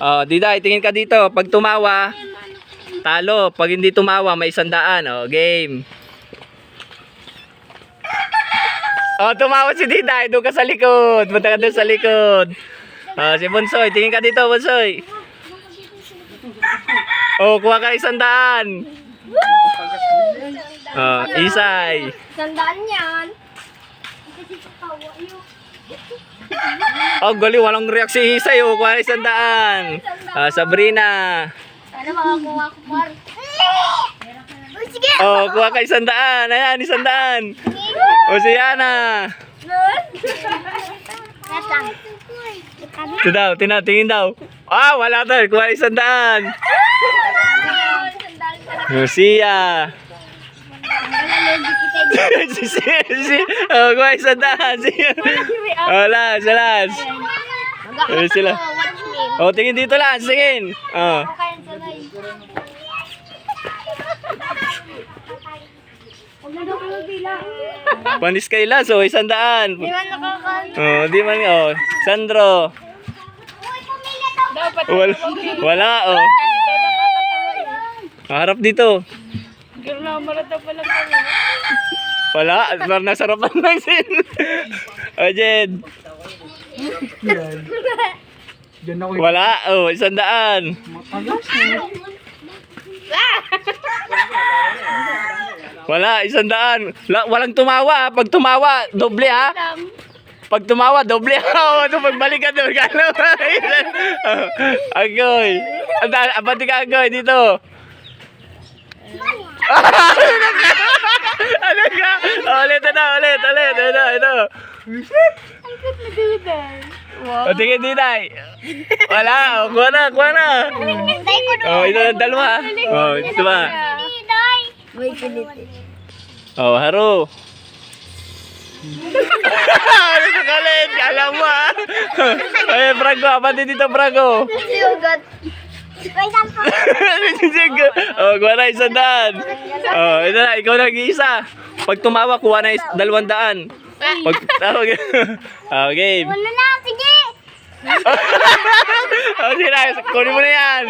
Oh, Diday, tingin ka dito. Pag tumawa, talo. Pag hindi tumawa, may 100. Oh, game. Oh, tumawa si Diday. Doon ka sa likod. Punta ka doon sa likod. Oh, si Bonsoy. Tingin ka dito, Bonsoy. Oh, kuha ka 100. Oh, Isay. 100 yan. Oh, gali, walang react si Isay. Oh, kuha ka 100. Sabrina. Sana makakuha ko par. Sige. Oh, kuha ka 100. Ayan, 100. Oh, si Yana. Ito daw, tingin daw. Ah, wala to. Kuha 100. Oh, siya. Oh, kuha 100. Siya. Oh, las. Oh, sila. Oh, tingin dito lang. Tingin. Oh. Panis kay Las, oh, 100. Oh, di man, oh. Sandro. Wala, oh. Harap dito. Wala, parang nasarapan lang sin. Oh, Jed. Wala, oh, 100. Wala, 100. Walang tumawa. Pag tumawa, doble ha. Pag tumawa, doble ha. Oh, pagbalik ka doon. Agoy. Abati ka, Agoy, dito. Ano ka? Ulit. Ito. O, tingin, Diday. Wala. O, kuha na. O, ito na dalawa. O, ito ba? Oh, haro. Ano ka kalit? Alam mo ah. Ay, Brago. Abati dito, Brago. Oh, kuha na 100. Oh, ito na. Ikaw nag-iisa. Pag tumawa, kuha na 200. Pag tawag. Oh, game. Wala na, sige. Oh, sige na. Kunin mo na yan.